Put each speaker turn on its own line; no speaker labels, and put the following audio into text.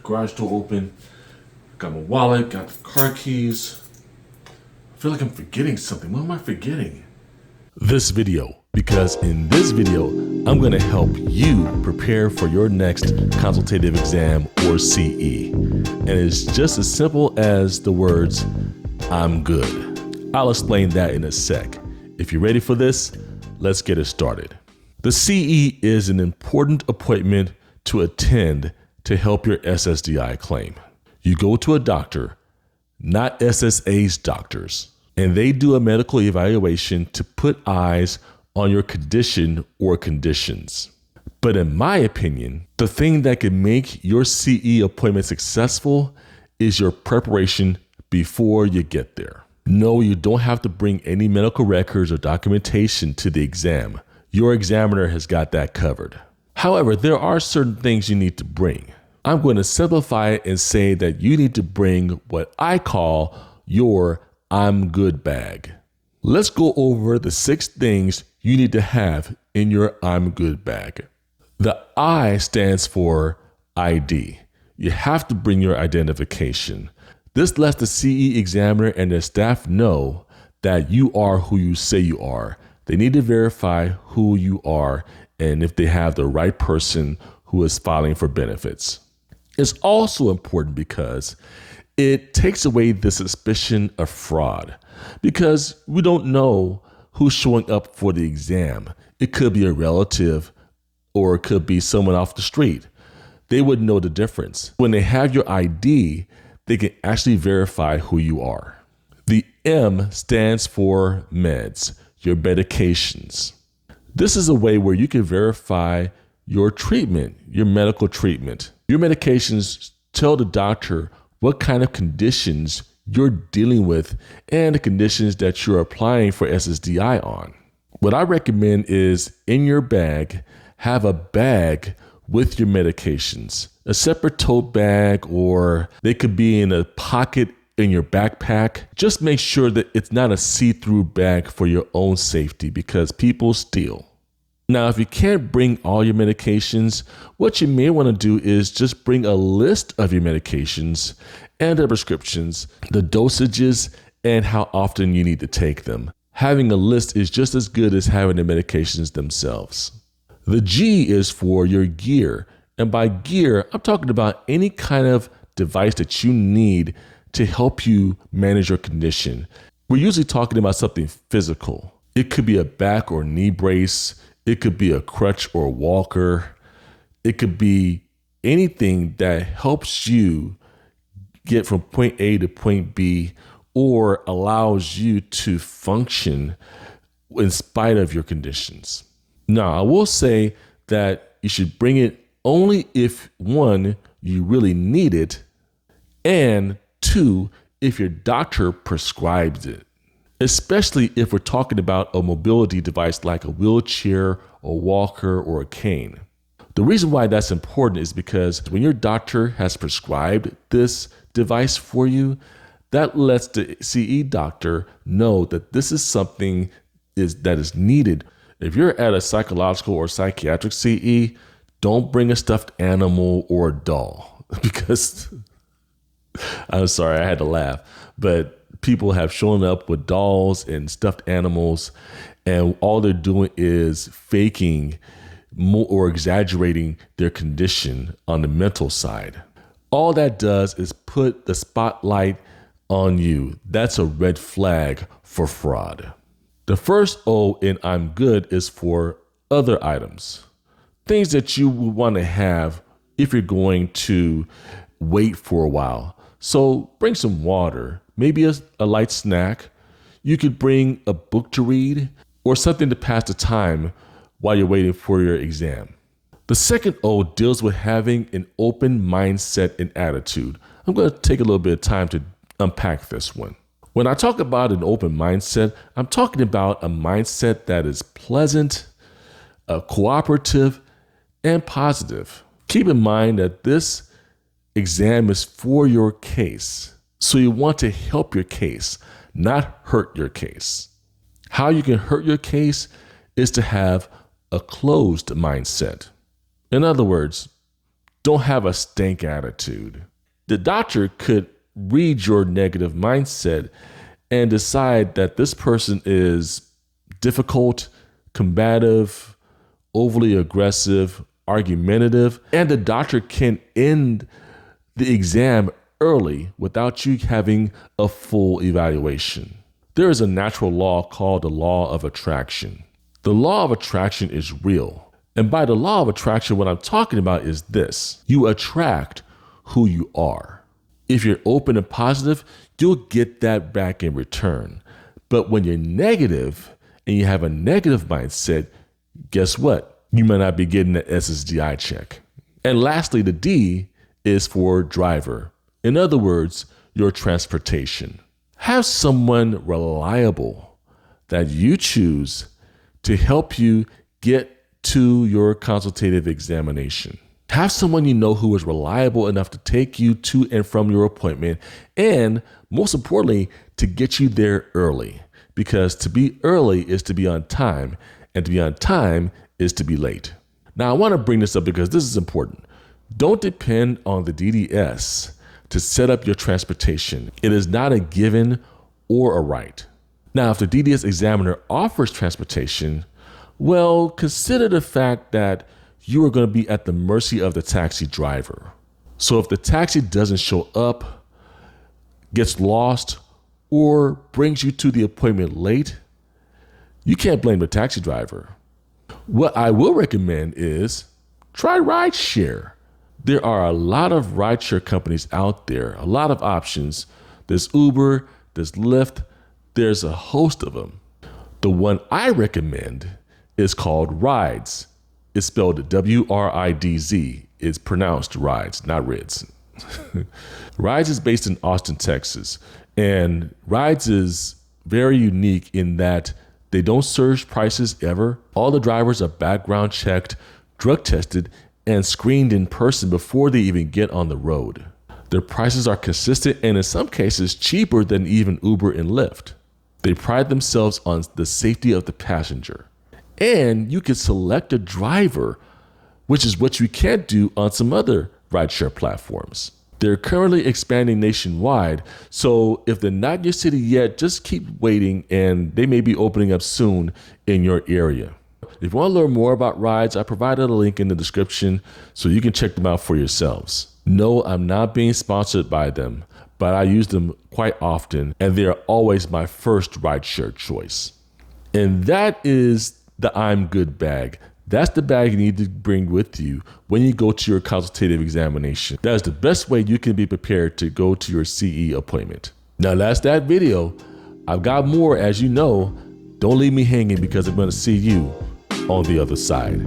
garage door open, got my wallet, got the car keys. I feel like I'm forgetting something. What am I forgetting? This video, because in this video, I'm gonna help you prepare for your next consultative exam or CE. And it's just as simple as the words, I'm good. I'll explain that in a sec. If you're ready for this, let's get it started. The CE is an important appointment to attend to help your ssdi claim. You go to a doctor, not SSA's doctors, and they do a medical evaluation to put eyes on your condition or conditions. But in my opinion, the thing that can make your CE appointment successful is your preparation before you get there. No, you don't have to bring any medical records or documentation to the exam. Your examiner has got that covered. However, there are certain things you need to bring. I'm going to simplify it and say that you need to bring what I call your I'm good bag. Let's go over the 6 things you need to have in your I'm good bag. The I stands for ID. You have to bring your identification. This lets the CE examiner and their staff know that you are who you say you are. They need to verify who you are and if they have the right person who is filing for benefits. It's also important because it takes away the suspicion of fraud, because we don't know who's showing up for the exam. It could be a relative or it could be someone off the street. They wouldn't know the difference. When they have your ID, they can actually verify who you are. The M stands for meds, your medications. This is a way where you can verify your treatment, your medical treatment. Your medications tell the doctor what kind of conditions you're dealing with and the conditions that you're applying for ssdi on. What I recommend is in your bag, have a bag with your medications, a separate tote bag, or they could be in a pocket in your backpack. Just make sure that it's not a see-through bag for your own safety, because people steal. Now, if you can't bring all your medications, what you may want to do is just bring a list of your medications and their prescriptions, the dosages, and how often you need to take them. Having a list is just as good as having the medications themselves. The G is for your gear. And by gear, I'm talking about any kind of device that you need to help you manage your condition. We're usually talking about something physical. It could be a back or knee brace. It could be a crutch or a walker. It could be anything that helps you get from point A to point B or allows you to function in spite of your conditions. Now, I will say that you should bring it only if, 1, you really need it, and 2, if your doctor prescribes it, especially if we're talking about a mobility device like a wheelchair, a walker, or a cane. The reason why that's important is because when your doctor has prescribed this device for you, that lets the CE doctor know that this is something that is needed. If you're at a psychological or psychiatric CE, don't bring a stuffed animal or a doll, because I'm sorry, I had to laugh, but people have shown up with dolls and stuffed animals, and all they're doing is faking more or exaggerating their condition on the mental side. All that does is put the spotlight on you. That's a red flag for fraud. The first O in I'm good is for other items, things that you would want to have if you're going to wait for a while. So bring some water, maybe a light snack. You could bring a book to read or something to pass the time while you're waiting for your exam. The second O deals with having an open mindset and attitude. I'm going to take a little bit of time to unpack this one. When I talk about an open mindset, I'm talking about a mindset that is pleasant, cooperative, and positive. Keep in mind that this exam is for your case. So you want to help your case, not hurt your case. How you can hurt your case is to have a closed mindset. In other words, don't have a stank attitude. The doctor could read your negative mindset and decide that this person is difficult, combative, overly aggressive, argumentative, and the doctor can end the exam early without you having a full evaluation. There is a natural law called the law of attraction. The law of attraction is real. And by the law of attraction, what I'm talking about is this: you attract who you are. If you're open and positive, you'll get that back in return. But when you're negative and you have a negative mindset, guess what? You might not be getting the ssdi check. And lastly, the D is for driver. In other words, your transportation. Have someone reliable that you choose to help you get to your consultative examination. Have someone you know who is reliable enough to take you to and from your appointment, and most importantly, to get you there early. Because to be early is to be on time, and to be on time is to be late. Now, I want to bring this up because this is important. Don't depend on the DDS to set up your transportation. It is not a given or a right. Now, if the DDS examiner offers transportation, well, consider the fact that you are going to be at the mercy of the taxi driver. So if the taxi doesn't show up, gets lost, or brings you to the appointment late, you can't blame the taxi driver. What I will recommend is try rideshare. There are a lot of rideshare companies out there, a lot of options. There's Uber, there's Lyft, there's a host of them. The one I recommend is called Rides. It's spelled W-R-I-D-Z. It's pronounced Rides, not Rids. Rides is based in Austin, Texas. And Rides is very unique in that they don't surge prices ever. All the drivers are background checked, drug tested, and screened in person before they even get on the road. Their prices are consistent and in some cases cheaper than even Uber and Lyft. They pride themselves on the safety of the passenger. And you can select a driver, which is what you can't do on some other rideshare platforms. They're currently expanding nationwide, so if they're not in your city yet, just keep waiting and they may be opening up soon in your area. If you want to learn more about Rides, I provided a link in the description so you can check them out for yourselves. No, I'm not being sponsored by them, but I use them quite often and they are always my first rideshare choice. And that is the I'm good bag. That's the bag you need to bring with you when you go to your consultative examination. That is the best way you can be prepared to go to your CE appointment. Now that's that video. I've got more, as you know. Don't leave me hanging because I'm going to see you on the other side.